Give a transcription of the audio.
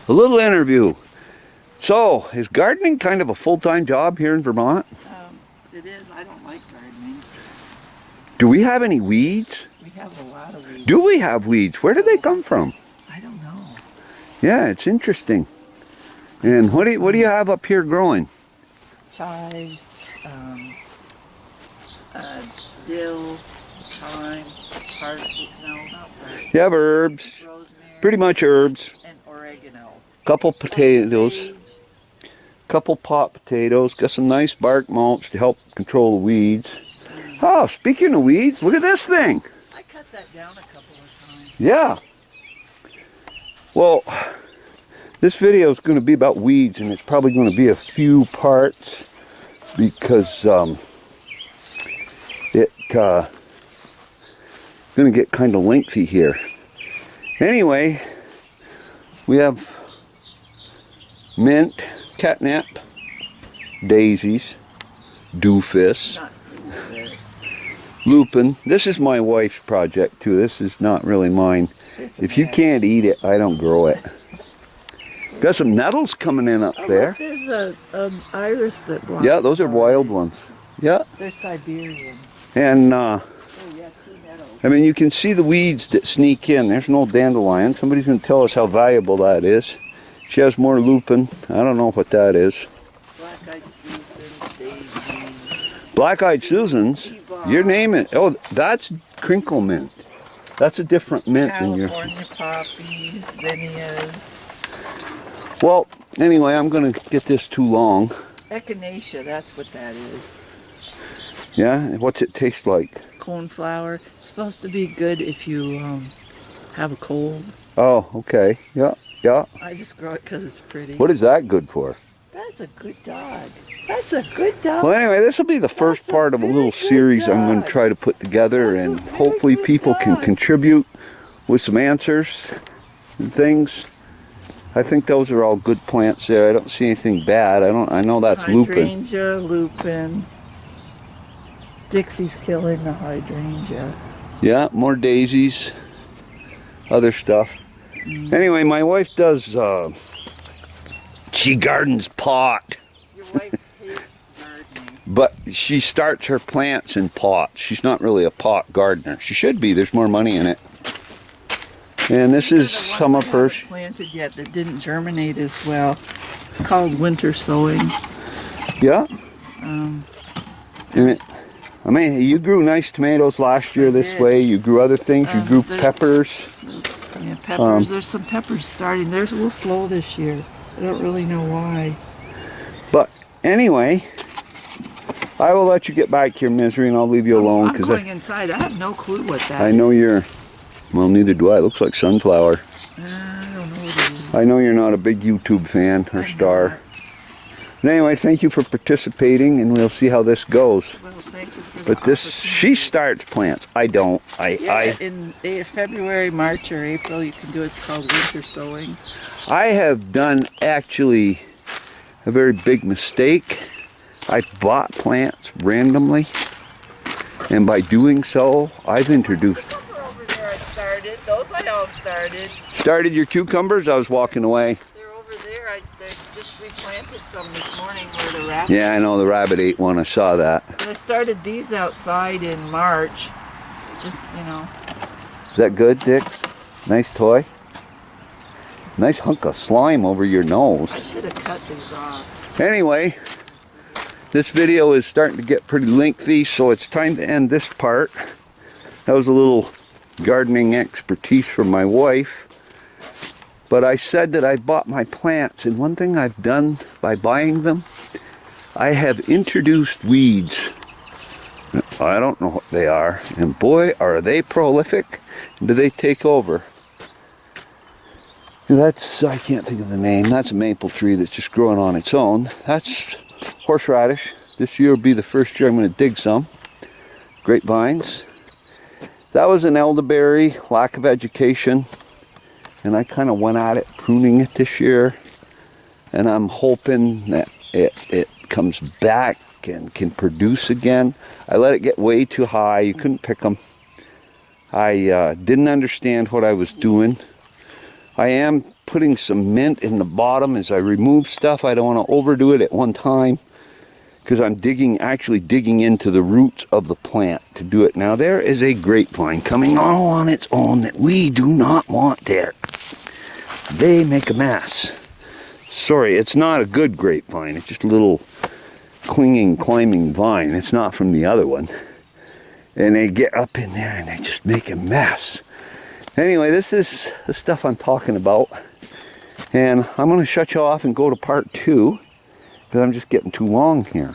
a little interview. So, is gardening kind of a full-time job here in Vermont? It is. I don't like gardening. Do we have any weeds? We have a lot of weeds. Do we have weeds? Where do they come from? I don't know. Yeah, it's interesting. And what do you have up here growing? Chives, dill, thyme, parsley. No, not parsley. You have herbs, Rosemary. pretty much herbs. And oregano. Couple potatoes, Sage. couple pot potatoes. Got some nice bark mulch to help control the weeds. Oh, speaking of weeds, look at this thing. I cut that down a couple of times. Yeah. Well, this video is going to be about weeds, and it's probably going to be a few parts because it's going to get kind of lengthy here. Anyway, we have mint, catnip, daisies, doofus, Not this. lupin. This is my wife's project too. This is not really mine. It's a If you mess. can't eat it, I don't grow it. Got some nettles coming in up Oh, there. look, there's an iris that blossoms. Yeah, those are wild ones. Yeah, They're Siberian. and Oh, yeah, 2 nettles. I mean, you can see the weeds that sneak in. There's an old dandelion. Somebody's going to tell us how valuable that is. She has more lupin. I don't know what that is. Black-eyed Susans, daisies. Black-eyed Susans. Your name is. Oh, that's crinkle mint. That's a different mint than your. California poppies, zinnias. Well, anyway, I'm going to get this too long. Echinacea, that's what that is. Yeah. What's it taste like? Coneflower. It's supposed to be good if you have a cold. Oh, okay. Yeah. Yeah. I just grow it because it's pretty. What is that good for? That's a good dog. That's a good dog. Well, anyway, this will be the first That's a part of a very little good series I'm going to dog. try to put together, That's a and very hopefully good people can dog. contribute with some answers and things. I think those are all good plants there. I don't see anything bad. I know that's lupin. Hydrangea, lupin. Dixie's killing the hydrangea. Yeah, more daisies, other stuff. Anyway, my wife does. She gardens pot. Your wife hates gardening. But she starts her plants in pots. She's not really a pot gardener. She should be. There's more money in it. And this is These are the some ones of I her. haven't planted yet that didn't germinate as well. It's called winter sowing. Yeah. Um, And it, I mean, you grew nice tomatoes last year this did. way. You grew other things. You grew there's- peppers. yeah, peppers. There's some peppers starting. They're a little slow this year. I don't really know why. But anyway, I will let you get back to your misery, and I'll leave you alone I'm because going inside. I have no clue what that I is. know you're. Well, neither do I. It looks like sunflower. I don't know what it is. I know you're not a big YouTube fan or I'm star. not. But anyway, thank you for participating, and we'll see how this goes. Well, thank you for the But this, she opportunity. starts plants. I don't. Yeah, in February, March, or April, you can do it. It's called winter sowing. I have done actually a very big mistake. I bought plants randomly, and by doing so, I've introduced. Over there, I started. Those I all started. Started your cucumbers. I was walking away. They're over there. They just replanted some this morning where the rabbit. Yeah, I know the rabbit ate one. I saw that. And I started these outside in March. Just, you know. Is that good, Dix? Nice toy. Nice hunk of slime over your nose. I should have cut these off. Anyway, this video is starting to get pretty lengthy, so it's time to end this part. That was a little gardening expertise from my wife. But I said that I bought my plants, and one thing I've done by buying them, I have introduced weeds. I don't know what they are, and boy, are they prolific. Do they take over? That's, I can't think of the name. That's a maple tree that's just growing on its own. That's horseradish. This year will be the first year I'm going to dig some. Grapevines. That was an elderberry, lack of education. And I kind of went at it, pruning it this year. And I'm hoping that it comes back and can produce again. I let it get way too high. You couldn't pick them. I didn't understand what I was doing. I am putting some mint in the bottom as I remove stuff. I don't want to overdo it at one time because I'm actually digging into the roots of the plant to do it. Now there is a grapevine coming all on its own that we do not want there. They make a mess. Sorry, it's not a good grapevine. It's just a little climbing vine. It's not from the other one. And they get up in there and they just make a mess. Anyway, this is the stuff I'm talking about. And I'm going to shut you off and go to part 2 because I'm just getting too long here.